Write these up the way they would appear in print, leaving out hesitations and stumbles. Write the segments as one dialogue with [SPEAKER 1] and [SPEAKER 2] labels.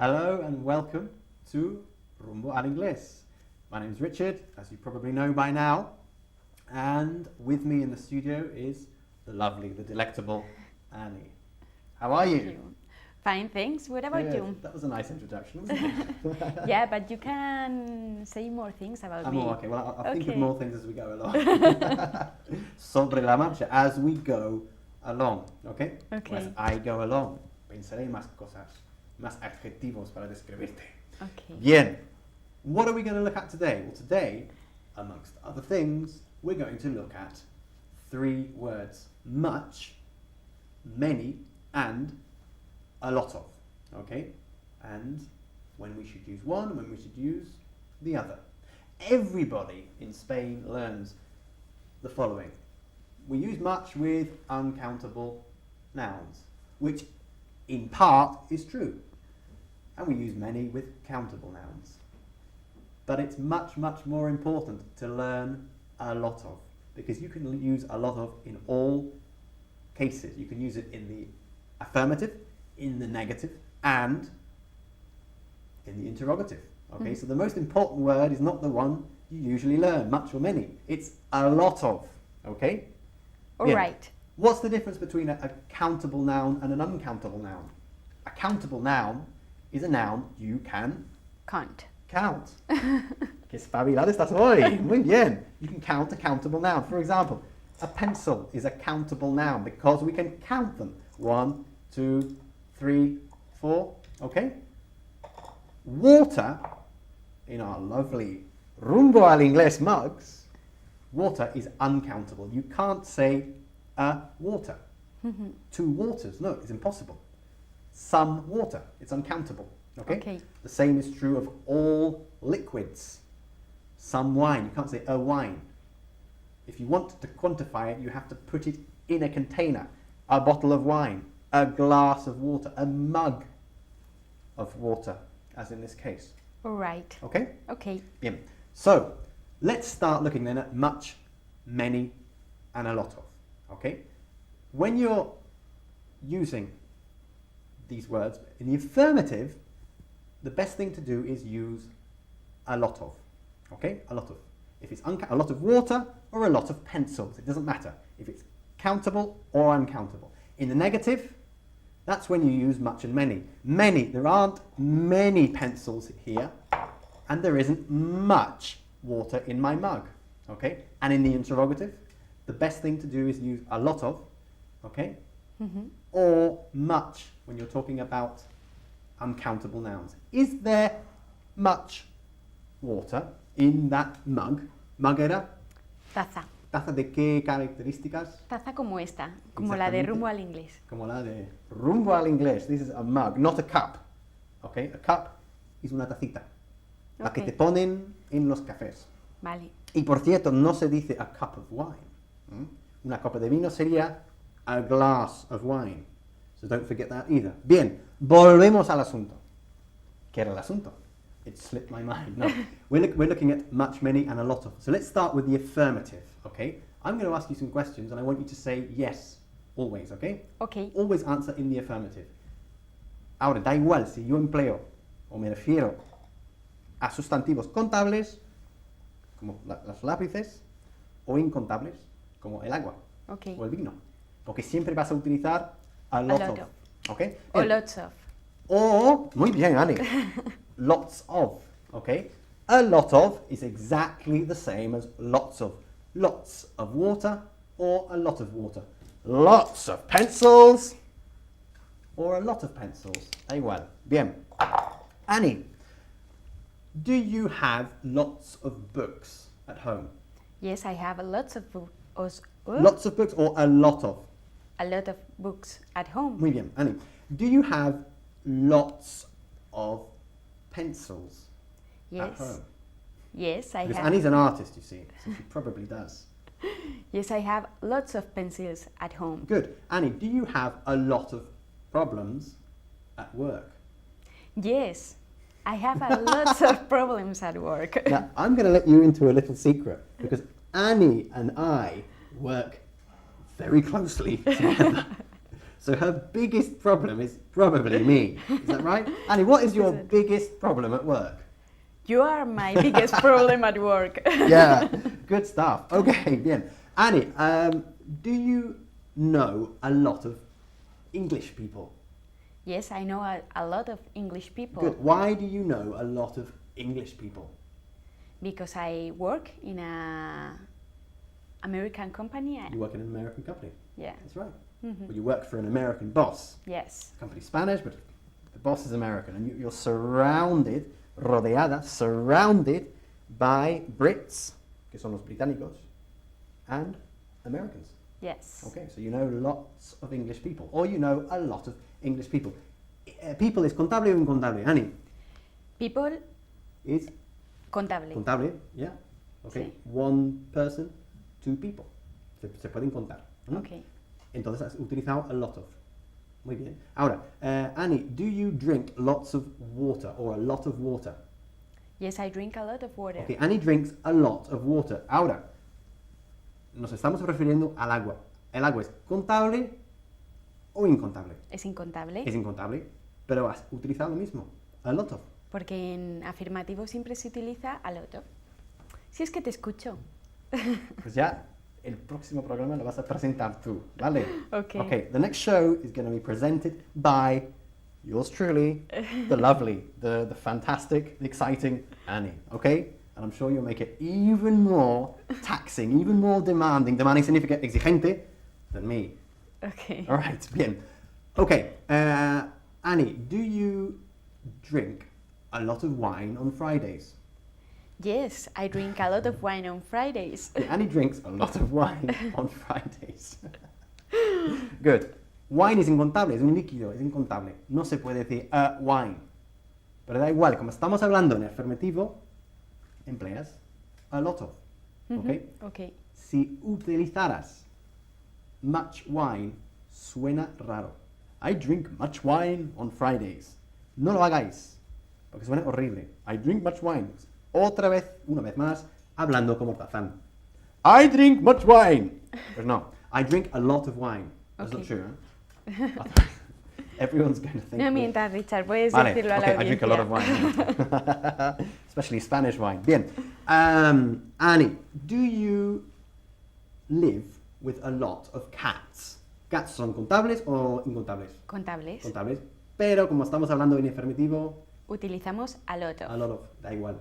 [SPEAKER 1] Hello and welcome to Rumbo al Inglés. My name is Richard, as you probably know by now, and with me in the studio is the lovely, the delectable Annie. How are you?
[SPEAKER 2] Fine, thanks. What about you?
[SPEAKER 1] That was a nice introduction, wasn't it?
[SPEAKER 2] Yeah, but you can say more things about me.
[SPEAKER 1] Okay, well, I'll think of more things as we go along. Sobre la marcha, as we go along, okay?
[SPEAKER 2] Okay.
[SPEAKER 1] As I go along, pensaré más cosas, más adjetivos para describirte.
[SPEAKER 2] Okay.
[SPEAKER 1] Bien. What are we going to look at today? Well, today, amongst other things, we're going to look at 3 words. Much, many, and a lot of. Okay? And when we should use one, and when we should use the other. Everybody in Spain learns the following. We use much with uncountable nouns, which in part is true. And we use many with countable nouns. But it's much, much more important to learn a lot of, because you can use a lot of in all cases. You can use it in the affirmative, in the negative, and in the interrogative. Okay, so the most important word is not the one you usually learn, much or many. It's a lot of. Okay?
[SPEAKER 2] All right.
[SPEAKER 1] What's the difference between a countable noun and an uncountable noun? A countable noun is a noun you can
[SPEAKER 2] Count.
[SPEAKER 1] count. Que espabilado estás hoy. Muy bien. You can count a countable noun. For example, a pencil is a countable noun because we can count them. 1, 2, 3, 4. Okay? Water, in our lovely Rumbo al Inglés mugs, water is uncountable. You can't say a water. 2 waters. No, it's impossible. Some water. It's uncountable. Okay? The same is true of all liquids. Some wine. You can't say a wine. If you want to quantify it, you have to put it in a container. A bottle of wine. A glass of water. A mug of water, as in this case.
[SPEAKER 2] All right.
[SPEAKER 1] Okay?
[SPEAKER 2] Okay.
[SPEAKER 1] Bien. So, let's start looking then at much, many, and a lot of. Okay? When you're using these words in the affirmative, the best thing to do is use a lot of. Okay? A lot of. If it's a lot of water or a lot of pencils, it doesn't matter. If it's countable or uncountable. In the negative, that's when you use much and many. Many. There aren't many pencils here, and there isn't much water in my mug. Okay? And in the interrogative, the best thing to do is use a lot of, okay? Or much when you're talking about uncountable nouns. Is there much water in that mug? Mug era?
[SPEAKER 2] Taza.
[SPEAKER 1] ¿Taza de qué características?
[SPEAKER 2] Taza como esta, como la de Rumbo al Inglés.
[SPEAKER 1] Como la de Rumbo al Inglés. This is a mug, not a cup. Okay? A cup is una tacita. La que te ponen en los cafés.
[SPEAKER 2] Vale.
[SPEAKER 1] Y por cierto, no se dice a cup of wine. Una copa de vino sería a glass of wine. So don't forget that either. Bien, volvemos al asunto. ¿Qué era el asunto? It slipped my mind. No, we're looking at much, many, and a lot of. So let's start with the affirmative, okay? I'm going to ask you some questions, and I want you to say yes, always, okay?
[SPEAKER 2] Okay.
[SPEAKER 1] Always answer in the affirmative. Ahora, da igual si yo empleo, o me refiero a sustantivos contables, como los lápices, o incontables, como el agua,
[SPEAKER 2] Okay.
[SPEAKER 1] o el vino. Porque siempre vas a utilizar a lot of. Okay?
[SPEAKER 2] Or lots of.
[SPEAKER 1] Or, muy bien, Annie. Lots of, okay? A lot of is exactly the same as lots of. Lots of water or a lot of water. Lots of pencils or a lot of pencils. Da igual. Bien. Annie, do you have lots of books at home?
[SPEAKER 2] Yes, I have lots of books.
[SPEAKER 1] Lots of books or a lot of?
[SPEAKER 2] A lot of books at home.
[SPEAKER 1] Muy bien, Annie. Do you have lots of pencils at home?
[SPEAKER 2] Yes, I
[SPEAKER 1] Because
[SPEAKER 2] have.
[SPEAKER 1] Annie's an artist, you see, so she probably does.
[SPEAKER 2] Yes, I have lots of pencils at home.
[SPEAKER 1] Good. Annie, do you have a lot of problems at work?
[SPEAKER 2] Yes, I have a lots of problems at work.
[SPEAKER 1] Now, I'm going to let you into a little secret, because Annie and I work very closely together. So her biggest problem is probably me. Is that right? Annie, what is your
[SPEAKER 2] Is it?
[SPEAKER 1] biggest problem at work?
[SPEAKER 2] You are my biggest problem at work.
[SPEAKER 1] Yeah, good stuff. Okay, bien. Annie, do you know a lot of English people?
[SPEAKER 2] Yes, I know a lot of English people.
[SPEAKER 1] Good. Why do you know a lot of English people?
[SPEAKER 2] Because I work in a American company.
[SPEAKER 1] You work in an American company.
[SPEAKER 2] Yeah.
[SPEAKER 1] That's right.
[SPEAKER 2] Mhm.
[SPEAKER 1] Well, you work for an American boss.
[SPEAKER 2] Yes.
[SPEAKER 1] The company's Spanish, but the boss is American. And you're surrounded, rodeada, surrounded by Brits, que son los británicos, and Americans.
[SPEAKER 2] Yes.
[SPEAKER 1] Okay, so you know lots of English people, or you know a lot of English people. People is contable o incontable? Annie?
[SPEAKER 2] People,
[SPEAKER 1] Is
[SPEAKER 2] contable.
[SPEAKER 1] contable, yeah. Okay,
[SPEAKER 2] Sí.
[SPEAKER 1] one person, two people. Se pueden contar. ¿no?
[SPEAKER 2] Okay.
[SPEAKER 1] Entonces has utilizado a lot of. Muy bien. Ahora, Annie, do you drink lots of water or a lot of water?
[SPEAKER 2] Yes, I drink a lot of water.
[SPEAKER 1] Okay, Annie drinks a lot of water. Ahora, nos estamos refiriendo al agua. ¿El agua es contable o incontable?
[SPEAKER 2] Es incontable.
[SPEAKER 1] Es incontable, pero has utilizado lo mismo. A lot of.
[SPEAKER 2] Porque en afirmativo siempre se utiliza a lot of. Si es que te escucho.
[SPEAKER 1] Pues ya el próximo programa lo vas a presentar tú, ¿vale?
[SPEAKER 2] Okay.
[SPEAKER 1] Okay, the next show is going to be presented by yours truly, the lovely, the fantastic, the exciting Annie, okay? And I'm sure you'll make it even more taxing, even more demanding. Demanding significa exigente than me.
[SPEAKER 2] Okay.
[SPEAKER 1] All right, bien. Okay, Annie, do you drink a lot of wine on Fridays?
[SPEAKER 2] Yes, I drink a lot of wine on Fridays.
[SPEAKER 1] Yeah, Annie drinks a lot of wine on Fridays. Good. Wine es incontable, es un líquido, es incontable. No se puede decir wine. Pero da igual, como estamos hablando en afirmativo, empleas a lot of. ¿Ok?
[SPEAKER 2] Okay.
[SPEAKER 1] Si utilizaras much wine, suena raro. I drink much wine on Fridays. No lo hagáis, porque suena horrible. I drink much wine. Otra vez, una vez más, hablando como Tazán. I drink much wine. Pues no, I drink a lot of wine. That's not
[SPEAKER 2] Okay.
[SPEAKER 1] true, ¿eh? Everyone's going to think.
[SPEAKER 2] No mientas, Richard, puedes
[SPEAKER 1] Vale,
[SPEAKER 2] decirlo a la
[SPEAKER 1] okay, I drink a lot of
[SPEAKER 2] audiencia.
[SPEAKER 1] wine. Especially Spanish wine. Bien. Annie, do you live with a lot of cats? ¿Cats son contables o incontables?
[SPEAKER 2] Contables.
[SPEAKER 1] Contables. Pero como estamos hablando en afirmativo,
[SPEAKER 2] Utilizamos a lot
[SPEAKER 1] a
[SPEAKER 2] of.
[SPEAKER 1] lot of, da igual.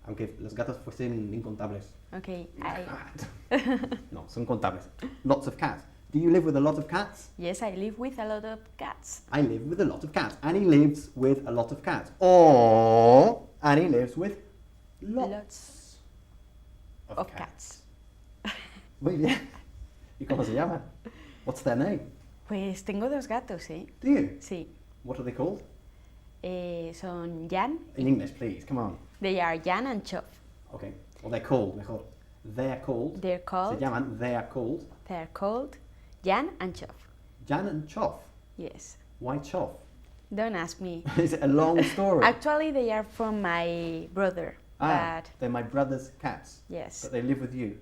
[SPEAKER 1] Aunque los gatos fuesen incontables.
[SPEAKER 2] Okay.
[SPEAKER 1] No, son contables. Lots of cats. Do you live with a lot of cats?
[SPEAKER 2] Yes, I live with a lot of cats.
[SPEAKER 1] I live with a lot of cats. Annie lives with a lot of cats. Or Annie lives with lots,
[SPEAKER 2] Lots of cats.
[SPEAKER 1] Muy bien. ¿Y cómo se llaman? What's their name?
[SPEAKER 2] Pues tengo dos gatos, ¿eh?
[SPEAKER 1] Do you?
[SPEAKER 2] Sí.
[SPEAKER 1] What are they called?
[SPEAKER 2] Son Jan.
[SPEAKER 1] In English, please. Come on.
[SPEAKER 2] They are Jan and Chof.
[SPEAKER 1] Okay. Well, they're called. They're called.
[SPEAKER 2] They're called.
[SPEAKER 1] Se llaman. They are called.
[SPEAKER 2] They're called Jan and Chof.
[SPEAKER 1] Jan and Chof.
[SPEAKER 2] Yes.
[SPEAKER 1] Why Chof?
[SPEAKER 2] Don't ask me.
[SPEAKER 1] Is it a long story?
[SPEAKER 2] Actually, they are from my brother. But
[SPEAKER 1] they're my brother's cats.
[SPEAKER 2] yes,
[SPEAKER 1] But they live with you.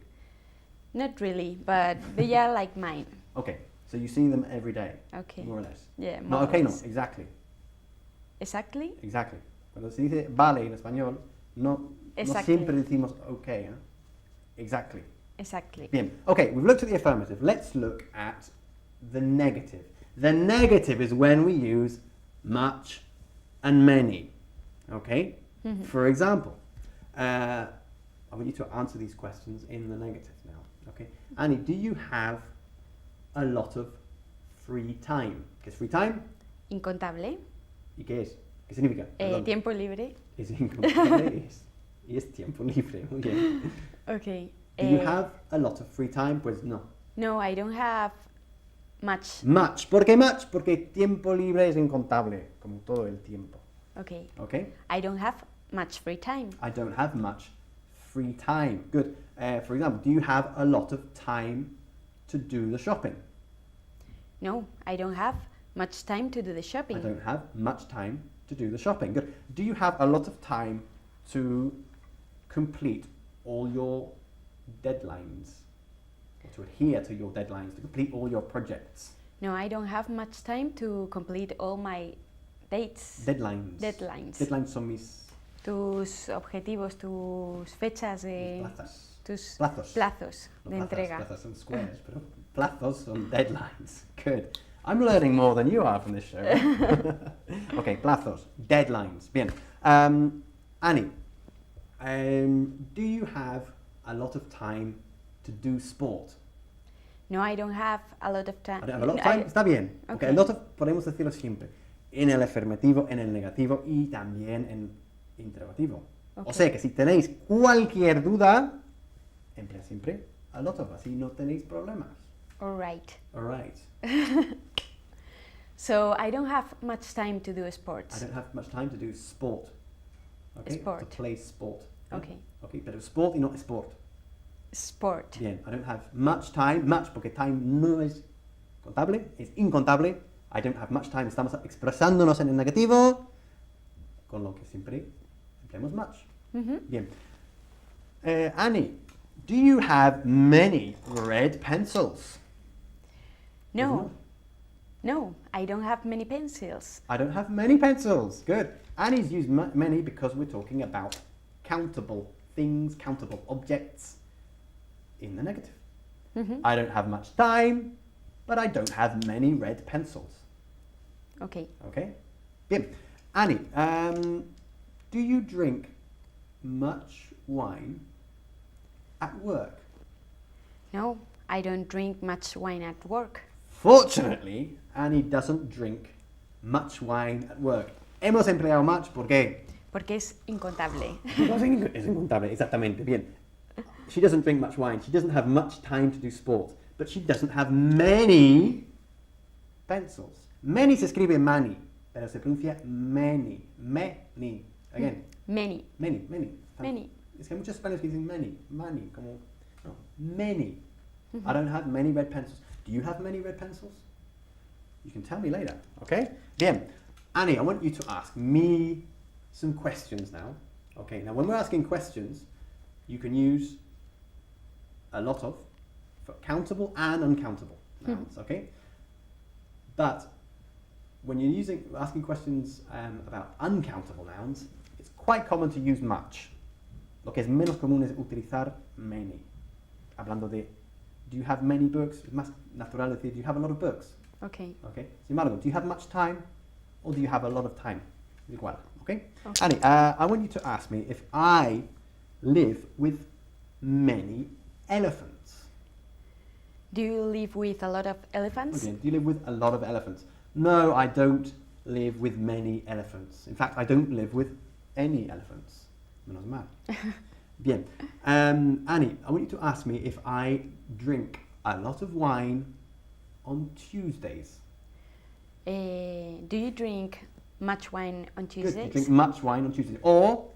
[SPEAKER 2] not really. But they are like mine.
[SPEAKER 1] Okay. So you see them every day,
[SPEAKER 2] Okay.
[SPEAKER 1] more or less.
[SPEAKER 2] Yeah.
[SPEAKER 1] No,
[SPEAKER 2] more or
[SPEAKER 1] okay, no.
[SPEAKER 2] less.
[SPEAKER 1] Exactly.
[SPEAKER 2] Exactly.
[SPEAKER 1] Exactly. Cuando se dice vale en español, no
[SPEAKER 2] Exactly.
[SPEAKER 1] siempre decimos okay, ¿eh? Exactly.
[SPEAKER 2] Exactly.
[SPEAKER 1] Bien. Okay, we've looked at the affirmative. Let's look at the negative. The negative is when we use much and many. Okay?
[SPEAKER 2] Mhm.
[SPEAKER 1] For example, I want you to answer these questions in the negative now. Okay? Annie, do you have a lot of free time? ¿Qué es free time?
[SPEAKER 2] Incontable.
[SPEAKER 1] ¿Y qué es? ¿Qué significa? Perdón.
[SPEAKER 2] Tiempo libre.
[SPEAKER 1] Es incontable y es tiempo libre. Muy bien.
[SPEAKER 2] Okay.
[SPEAKER 1] Do you have a lot of free time? Pues no.
[SPEAKER 2] No, I don't have much.
[SPEAKER 1] Much. ¿Por qué much? Porque tiempo libre es incontable, como todo el tiempo.
[SPEAKER 2] Okay.
[SPEAKER 1] Okay?
[SPEAKER 2] I don't have much free time.
[SPEAKER 1] I don't have much free time. Good. For example, do you have a lot of time to do the shopping?
[SPEAKER 2] No, I don't have much time to do the
[SPEAKER 1] I
[SPEAKER 2] shopping.
[SPEAKER 1] don't have much time to do the shopping. Good. Do you have a lot of time to complete all your deadlines? Or to adhere to your deadlines, to complete all your projects?
[SPEAKER 2] No, I don't have much time to complete all my dates.
[SPEAKER 1] Deadlines.
[SPEAKER 2] Deadlines.
[SPEAKER 1] Deadlines son mis
[SPEAKER 2] Tus objetivos, tus fechas de...
[SPEAKER 1] plazas.
[SPEAKER 2] Tus
[SPEAKER 1] Plazos.
[SPEAKER 2] plazos
[SPEAKER 1] No,
[SPEAKER 2] de
[SPEAKER 1] plazas,
[SPEAKER 2] entrega.
[SPEAKER 1] plazas son squares, pero plazos son deadlines. Good. I'm learning more than you are from this show. Okay, plazos, deadlines. Bien. Annie, do you have a lot of time to do sport?
[SPEAKER 2] No, I don't have a lot of time.
[SPEAKER 1] I don't have a lot of time. Está bien. Okay.
[SPEAKER 2] Okay.
[SPEAKER 1] A lot of, podemos decirlo siempre. En el afirmativo, en el negativo y también en interrogativo.
[SPEAKER 2] Okay.
[SPEAKER 1] O sea que si tenéis cualquier duda, emplead siempre a lot of, así no tenéis problemas.
[SPEAKER 2] All right.
[SPEAKER 1] All right.
[SPEAKER 2] So I don't have much time to do
[SPEAKER 1] I
[SPEAKER 2] sports.
[SPEAKER 1] don't have much time to do sport. Okay?
[SPEAKER 2] Sport.
[SPEAKER 1] To play sport. Yeah?
[SPEAKER 2] Okay.
[SPEAKER 1] Okay, pero sport y no sport.
[SPEAKER 2] Sport.
[SPEAKER 1] Bien, I don't have much time, much porque time no es contable, es incontable. I don't have much time, estamos expresándonos en el negativo, con lo que siempre empleamos much.
[SPEAKER 2] Mhm.
[SPEAKER 1] Bien. Annie, do you have many red pencils?
[SPEAKER 2] No. No, I don't have many pencils.
[SPEAKER 1] I don't have many pencils. Good. Annie's used many because we're talking about countable things, countable objects in the negative.
[SPEAKER 2] Mhm.
[SPEAKER 1] I don't have much time, but I don't have many red pencils.
[SPEAKER 2] Okay.
[SPEAKER 1] Okay? Bien. Annie, do you drink much wine at work?
[SPEAKER 2] No, I don't drink much wine at work.
[SPEAKER 1] Fortunately, Annie doesn't drink much wine at work. Hemos empleado much porque
[SPEAKER 2] Porque es incontable.
[SPEAKER 1] es incontable, exactamente. Bien. She doesn't drink much wine. She doesn't have much time to do sport. But she doesn't have many pencils. Many se escribe many, pero se pronuncia many. Many. Again.
[SPEAKER 2] Many.
[SPEAKER 1] Many.
[SPEAKER 2] Many.
[SPEAKER 1] Es que hay muchos españoles que dicen many, como, no, many. I don't have many red pencils. Do you have many red pencils? You can tell me later, okay? Bien. Annie, I want you to ask me some questions now. Okay, now when we're asking questions, you can use a lot of for countable and uncountable nouns, okay? But when you're asking questions about uncountable nouns, it's quite common to use much. Lo que es menos común es utilizar many. Hablando de, do you have many books? Es más natural decir, do you have a lot of books?
[SPEAKER 2] Okay.
[SPEAKER 1] Okay. Sin embargo, do you have much time or do you have a lot of time? Igual, okay?
[SPEAKER 2] Okay.
[SPEAKER 1] Annie, I want you to ask me if I live with many elephants.
[SPEAKER 2] Do you live with a lot of elephants?
[SPEAKER 1] Muy bien. Do you live with a lot of elephants? No, I don't live with many elephants. In fact, I don't live with any elephants. Menos mal. Bien. Annie, I want you to ask me if I drink a lot of wine on Tuesdays.
[SPEAKER 2] Do you drink much wine on
[SPEAKER 1] Good. You
[SPEAKER 2] Tuesdays?
[SPEAKER 1] drink much wine on Tuesdays. Or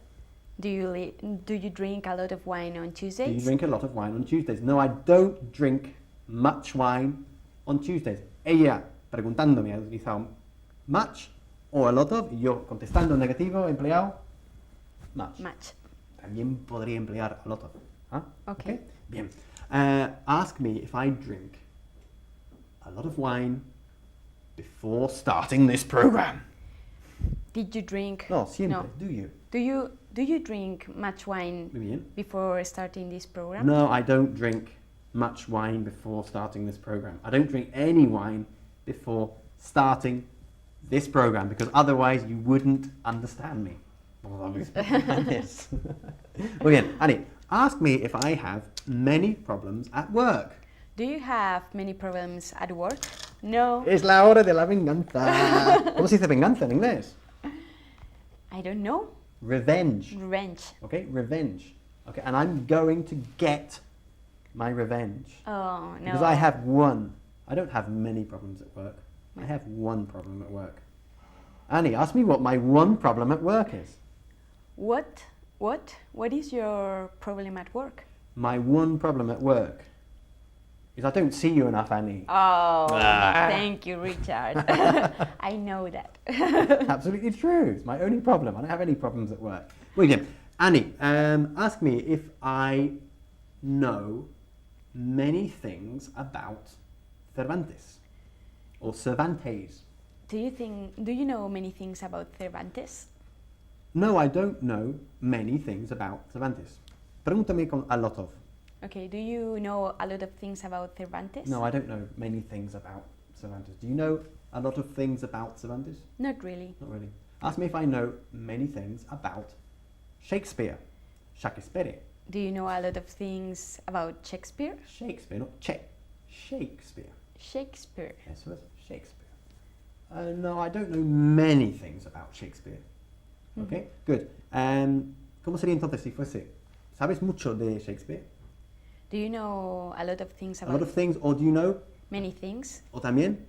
[SPEAKER 2] Do you drink a lot of wine on
[SPEAKER 1] do you
[SPEAKER 2] Tuesdays?
[SPEAKER 1] drink a lot of wine on Tuesdays? No, I don't drink much wine on Tuesdays. Ella preguntándome ha utilizado much o a lot of, y yo contestando negativo, empleado much.
[SPEAKER 2] Much.
[SPEAKER 1] También podría emplear a lot of. ¿Ah?
[SPEAKER 2] Okay.
[SPEAKER 1] Bien. Ask me if I drink a lot of wine before starting this program.
[SPEAKER 2] Did you drink?
[SPEAKER 1] No, siempre.
[SPEAKER 2] No.
[SPEAKER 1] Do you?
[SPEAKER 2] Do you drink much wine
[SPEAKER 1] Muy bien.
[SPEAKER 2] before starting this program?
[SPEAKER 1] No, I don't drink much wine before starting this program. I don't drink any wine before starting this program because otherwise you wouldn't understand me. Well, obviously. Yes. Muy bien, Annie, ask me if I have many problems at work.
[SPEAKER 2] Do you have many problems at work? No.
[SPEAKER 1] Es la hora de la venganza. ¿Cómo se dice venganza en inglés?
[SPEAKER 2] I don't know.
[SPEAKER 1] Revenge.
[SPEAKER 2] Revenge.
[SPEAKER 1] Okay, revenge. Okay, and I'm going to get my revenge.
[SPEAKER 2] Oh no.
[SPEAKER 1] Because I have one. I don't have many problems at work. I have one problem at work. Annie, ask me what my one problem at work is.
[SPEAKER 2] What? What is your problem at work?
[SPEAKER 1] My one problem at work is I don't see you enough, Annie.
[SPEAKER 2] Oh,
[SPEAKER 1] Ah.
[SPEAKER 2] thank you, Richard. I know that.
[SPEAKER 1] Absolutely true. It's my only problem. I don't have any problems at work. Muy bien. Annie, ask me if I know many things about Cervantes. o Cervantes.
[SPEAKER 2] Do you know many things about Cervantes?
[SPEAKER 1] No, I don't know many things about Cervantes. Pregúntame con a lot of.
[SPEAKER 2] Okay, do you know a lot of things about Cervantes?
[SPEAKER 1] No, I don't know many things about Cervantes. Do you know a lot of things about Cervantes?
[SPEAKER 2] Not really.
[SPEAKER 1] Not really. Ask me if I know many things about Shakespeare. Shakespeare.
[SPEAKER 2] Do you know a lot of things about Shakespeare?
[SPEAKER 1] Shakespeare, not Shakespeare.
[SPEAKER 2] Shakespeare.
[SPEAKER 1] Eso es Shakespeare. No, I don't know many things about Shakespeare. Okay, good. ¿Cómo sería entonces si fuese? ¿Sabes mucho de Shakespeare?
[SPEAKER 2] Do you know a lot of things
[SPEAKER 1] A
[SPEAKER 2] about
[SPEAKER 1] lot of things, or do you know?
[SPEAKER 2] many things?
[SPEAKER 1] O también,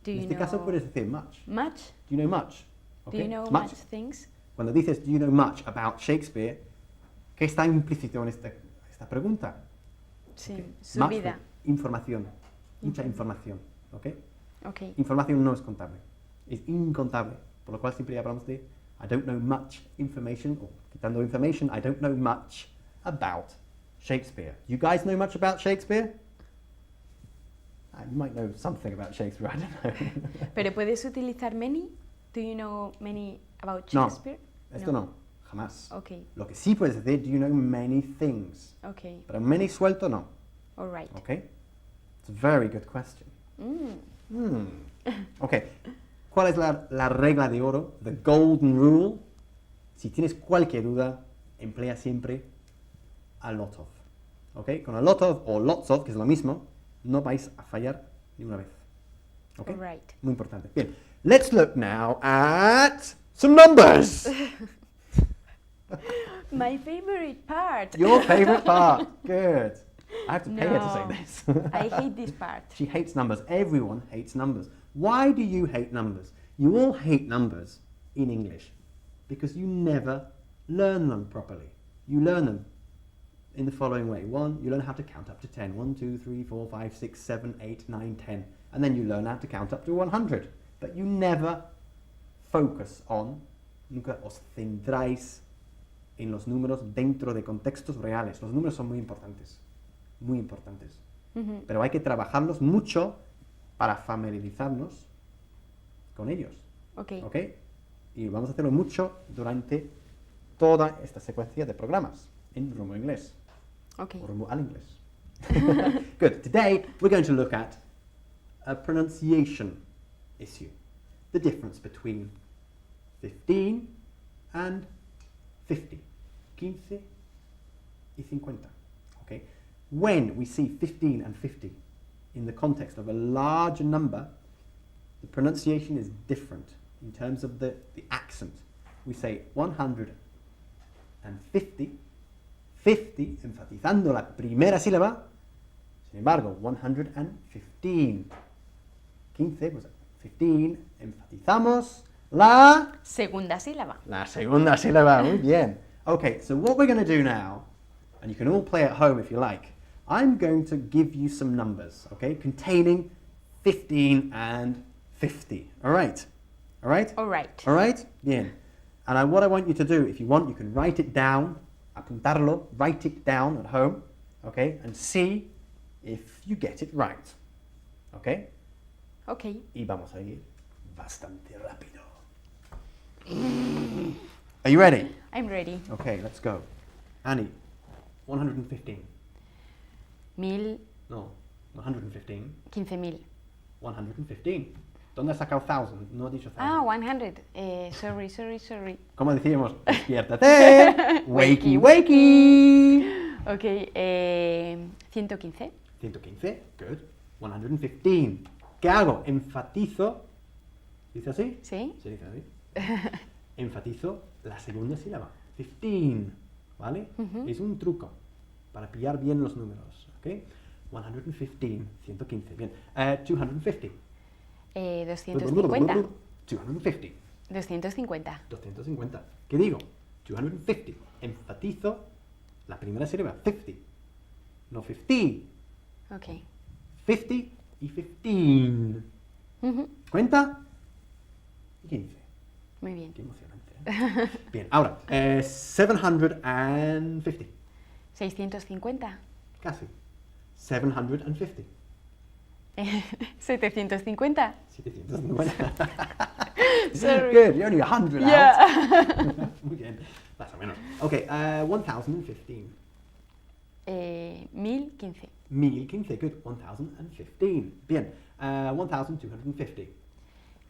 [SPEAKER 2] Do
[SPEAKER 1] en
[SPEAKER 2] you
[SPEAKER 1] este
[SPEAKER 2] know
[SPEAKER 1] caso puedes decir much.
[SPEAKER 2] much?
[SPEAKER 1] Do you know much?
[SPEAKER 2] Do you know
[SPEAKER 1] much.
[SPEAKER 2] much things?
[SPEAKER 1] Cuando dices, do you know much about Shakespeare, ¿qué está implícito en esta pregunta?
[SPEAKER 2] Sí,
[SPEAKER 1] Okay.
[SPEAKER 2] su
[SPEAKER 1] Much,
[SPEAKER 2] vida.
[SPEAKER 1] información, mucha información, ¿ok?
[SPEAKER 2] Okay.
[SPEAKER 1] Información no es contable, es incontable, por lo cual siempre hablamos de I don't know much information, o quitando information, I don't know much about Shakespeare. You guys know much about Shakespeare? You might know something about Shakespeare, I don't know.
[SPEAKER 2] ¿Pero puedes utilizar many? Do you know many about
[SPEAKER 1] No.
[SPEAKER 2] Shakespeare?
[SPEAKER 1] Esto no, jamás.
[SPEAKER 2] Okay,
[SPEAKER 1] Lo que sí puedes decir, do you know many things?
[SPEAKER 2] okay,
[SPEAKER 1] Pero many suelto no,
[SPEAKER 2] all right.
[SPEAKER 1] okay? It's a very good question.
[SPEAKER 2] Mm.
[SPEAKER 1] Ok, ¿cuál es la regla de oro? The golden rule. Si tienes cualquier duda, emplea siempre a lot of. Ok, con a lot of o lots of, que es lo mismo, no vais a fallar ni una vez. Ok,
[SPEAKER 2] All right.
[SPEAKER 1] muy importante. Bien, let's look now at some numbers.
[SPEAKER 2] My favorite part.
[SPEAKER 1] Your favorite part. Good. I have to pay her to say
[SPEAKER 2] No,
[SPEAKER 1] this.
[SPEAKER 2] I hate this part.
[SPEAKER 1] She hates numbers. Everyone hates numbers. Why do you hate numbers? You all hate numbers in English because you never learn them properly. You learn them in the following way. One, you learn how to count up to 10. 1, 2, 3, 4, 5, 6, 7, 8, 9, 10. And then you learn how to count up to 100. But you never focus on, nunca os centráis en los números dentro de contextos reales. Los números son muy importantes. Muy importantes.
[SPEAKER 2] Mhm.
[SPEAKER 1] Pero hay que trabajarlos mucho para familiarizarnos con ellos.
[SPEAKER 2] Okay.
[SPEAKER 1] ¿Ok? Y vamos a hacerlo mucho durante toda esta secuencia de programas en rumbo inglés.
[SPEAKER 2] Okay.
[SPEAKER 1] O rumbo al inglés. Good. Today we're going to look at a pronunciation issue. The difference between 15 and 50. 15 y 50. Okay? When we see 15 and 50 in the context of a larger number, the pronunciation is different in terms of the accent. We say 150, 50 enfatizando la primera sílaba, sin embargo, 115. 15, pues 15, enfatizamos la
[SPEAKER 2] Segunda sílaba.
[SPEAKER 1] segunda sílaba. Muy bien. Okay, so what we're going to do now, and you can all play at home if you like, I'm going to give you some numbers, okay, containing 15 and 50. All right? All right?
[SPEAKER 2] All right.
[SPEAKER 1] All right? Bien. And what I want you to do, if you want, you can write it down, apuntarlo, write it down at home, okay, and see if you get it right. Okay?
[SPEAKER 2] Okay.
[SPEAKER 1] Y vamos a ir bastante rápido. Are you ready?
[SPEAKER 2] I'm ready.
[SPEAKER 1] Okay, let's go. Annie, 115.
[SPEAKER 2] 1000,
[SPEAKER 1] No, 115.
[SPEAKER 2] 15.000.
[SPEAKER 1] 115. ¿Dónde has sacado 1000? No he dicho 1000.
[SPEAKER 2] Ah, 100. Sorry.
[SPEAKER 1] ¿Cómo decíamos? Despiértate. Wakey, wakey.
[SPEAKER 2] Okay. 115.
[SPEAKER 1] 115. Good. 115. ¿Qué hago? Enfatizo. ¿Dice así?
[SPEAKER 2] ¿Sí?
[SPEAKER 1] Se dice así. Enfatizo la segunda sílaba. 15. ¿Vale?
[SPEAKER 2] Ujú.
[SPEAKER 1] Es un truco para pillar bien los números. ¿Ok? 115. 115. Bien. 250.
[SPEAKER 2] 250.
[SPEAKER 1] 250.
[SPEAKER 2] 250.
[SPEAKER 1] 250. ¿Qué digo? 250. Enfatizo la primera sílaba. 50. No 50.
[SPEAKER 2] Okay.
[SPEAKER 1] 50 y 15.
[SPEAKER 2] Ujú.
[SPEAKER 1] ¿Cuenta? Y 15.
[SPEAKER 2] Muy bien.
[SPEAKER 1] Qué emocionante. Bien, ahora, 750.
[SPEAKER 2] 650.
[SPEAKER 1] Casi. 750.
[SPEAKER 2] 750.
[SPEAKER 1] 750.
[SPEAKER 2] Sorry.
[SPEAKER 1] Good, you're only 100 out.
[SPEAKER 2] Yeah.
[SPEAKER 1] Muy bien. Más o menos. Okay, 1015.
[SPEAKER 2] 1015.
[SPEAKER 1] 1015, good. 1015. Bien. 1250.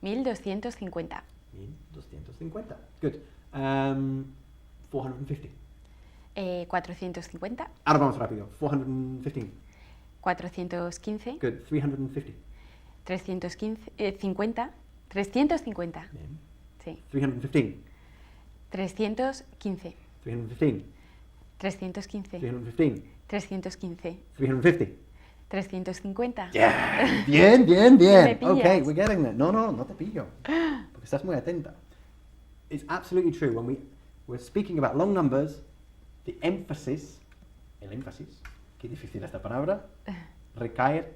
[SPEAKER 2] 1250.
[SPEAKER 1] 1250. Good. 450.
[SPEAKER 2] 450.
[SPEAKER 1] Ahora vamos rápido. 415.
[SPEAKER 2] 415.
[SPEAKER 1] Good. 350.
[SPEAKER 2] 315. 50. 350.
[SPEAKER 1] Bien.
[SPEAKER 2] Sí.
[SPEAKER 1] 315.
[SPEAKER 2] 315.
[SPEAKER 1] 315.
[SPEAKER 2] 315.
[SPEAKER 1] 315.
[SPEAKER 2] 315.
[SPEAKER 1] 350.
[SPEAKER 2] 350.
[SPEAKER 1] Yeah. Bien, bien, bien.
[SPEAKER 2] Me pillas.
[SPEAKER 1] Okay, we're getting there. No, no te pillo. Porque estás muy atenta. It's absolutely true. When we're speaking about long numbers, the emphasis, el énfasis, qué difícil esta palabra, recae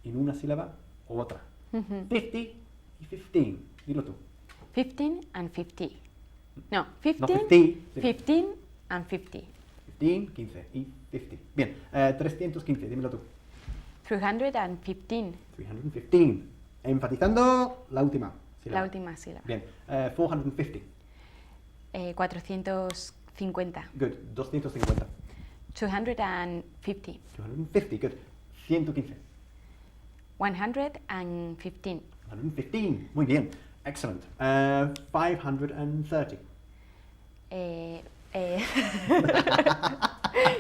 [SPEAKER 1] en una sílaba u otra. 50 y 15. Dilo tú.
[SPEAKER 2] 15 and 50. No, 15,
[SPEAKER 1] No, 50.
[SPEAKER 2] 15 and 50.
[SPEAKER 1] 15, 15 y 50. Bien, 315, dímelo tú.
[SPEAKER 2] 315.
[SPEAKER 1] 315. Enfatizando la última sílaba.
[SPEAKER 2] La última sílaba.
[SPEAKER 1] Bien, 450.
[SPEAKER 2] 450.
[SPEAKER 1] Good. 250.
[SPEAKER 2] 250.
[SPEAKER 1] 250. Good. 115.
[SPEAKER 2] 115.
[SPEAKER 1] 115. Muy bien. Excellent. 530.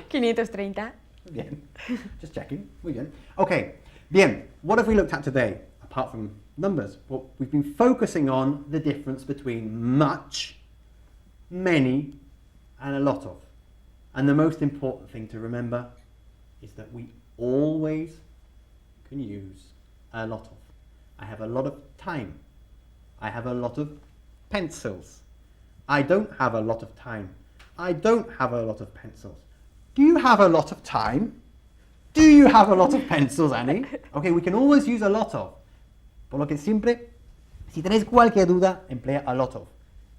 [SPEAKER 2] 530.
[SPEAKER 1] Bien. Just checking. Muy bien. Okay. Bien. What have we looked at today, apart from numbers? Well, we've been focusing on the difference between much, many, and a lot of. And the most important thing to remember is that we always can use a lot of. I have a lot of time. I have a lot of pencils. I don't have a lot of time. I don't have a lot of pencils. Do you have a lot of time? Do you have a lot of pencils, Annie? Okay, we can always use a lot of. Por lo que siempre, si tenéis cualquier duda, emplea a lot of.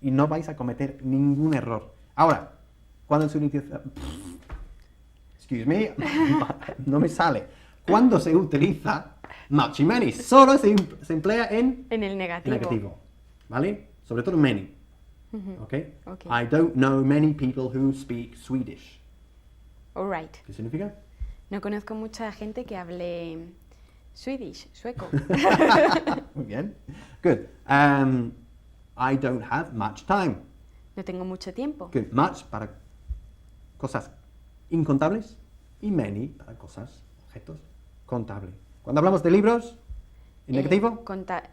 [SPEAKER 1] Y no vais a cometer ningún error. Ahora, cuando se utiliza... Excuse me, no me sale. Cuando se utiliza much y many, solo se emplea en
[SPEAKER 2] En el negativo.
[SPEAKER 1] negativo. ¿Vale? Sobre todo many. Okay?
[SPEAKER 2] Okay.
[SPEAKER 1] I don't know many people who speak Swedish.
[SPEAKER 2] All right.
[SPEAKER 1] ¿Qué significa?
[SPEAKER 2] No conozco mucha gente que hable Swedish, sueco.
[SPEAKER 1] Muy bien. Good. I don't have much time.
[SPEAKER 2] No tengo mucho tiempo.
[SPEAKER 1] Good. Much para cosas incontables y many para cosas, objetos, contables. Cuando hablamos de libros, en negativo,
[SPEAKER 2] Contable.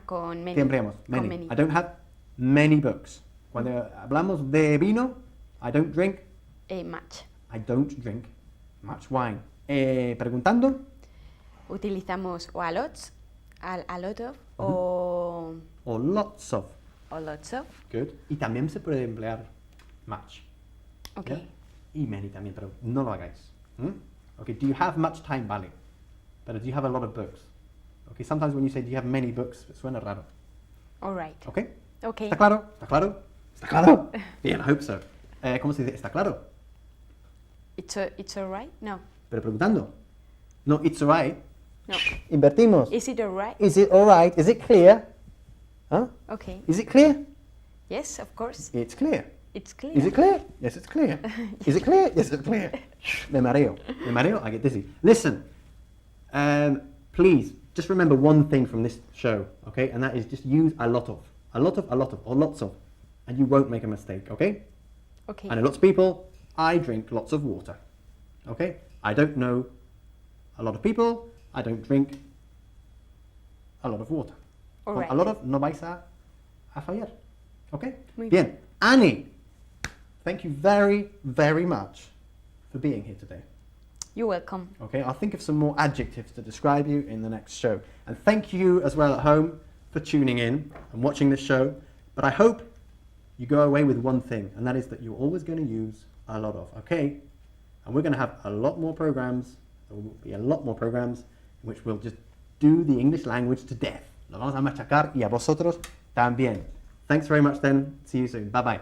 [SPEAKER 2] Con many.
[SPEAKER 1] ¿qué empleamos?
[SPEAKER 2] Con
[SPEAKER 1] Many.
[SPEAKER 2] many.
[SPEAKER 1] I don't have many books. Cuando hablamos de vino, I don't drink.
[SPEAKER 2] Much.
[SPEAKER 1] I don't drink much wine. Preguntando,
[SPEAKER 2] Utilizamos o a lots, a lot of, o
[SPEAKER 1] lots of.
[SPEAKER 2] lots of.
[SPEAKER 1] Good. Y también se puede emplear much.
[SPEAKER 2] Ok.
[SPEAKER 1] ¿Ya? Y many también, pero no lo hagáis. Okay, do you have much time? Vale. Pero do you have a lot of books? Okay, sometimes when you say do you have many books, suena raro.
[SPEAKER 2] All right.
[SPEAKER 1] Okay?
[SPEAKER 2] Ok.
[SPEAKER 1] ¿Está claro? ¿Está claro? ¿Está claro? Bien, I hope so. ¿Cómo se dice? ¿Está claro?
[SPEAKER 2] It's all right? No.
[SPEAKER 1] Pero preguntando. No, it's alright.
[SPEAKER 2] No.
[SPEAKER 1] Invertimos.
[SPEAKER 2] Is it all right?
[SPEAKER 1] Is it alright? Is it clear? Huh?
[SPEAKER 2] Okay.
[SPEAKER 1] Is it clear?
[SPEAKER 2] Yes, of course.
[SPEAKER 1] It's clear.
[SPEAKER 2] It's clear.
[SPEAKER 1] Is it clear? Yes, it's clear. Is it clear? Yes, it's clear. Me mareo. Me mareo, I get dizzy. Listen, please, just remember one thing from this show, okay? And that is just use a lot of. A lot of, or lots of. And you won't make a mistake, okay?
[SPEAKER 2] Okay.
[SPEAKER 1] I know lots of people, I drink lots of water, okay? I don't know a lot of people, I don't drink a lot of water.
[SPEAKER 2] All
[SPEAKER 1] Con
[SPEAKER 2] right.
[SPEAKER 1] a lot of no vais a fallar, okay?
[SPEAKER 2] Muy
[SPEAKER 1] Bien. Annie, thank you very, very much for being here today.
[SPEAKER 2] You're welcome.
[SPEAKER 1] Okay, I'll think of some more adjectives to describe you in the next show. And thank you as well at home for tuning in and watching this show. But I hope you go away with one thing, and that is that you're always going to use a lot of, okay? And we're going to have a lot more programs. There will be a lot more programs in which we'll just do the English language to death. Lo vamos a machacar y a vosotros también. Thanks very much then. See you soon. Bye-bye.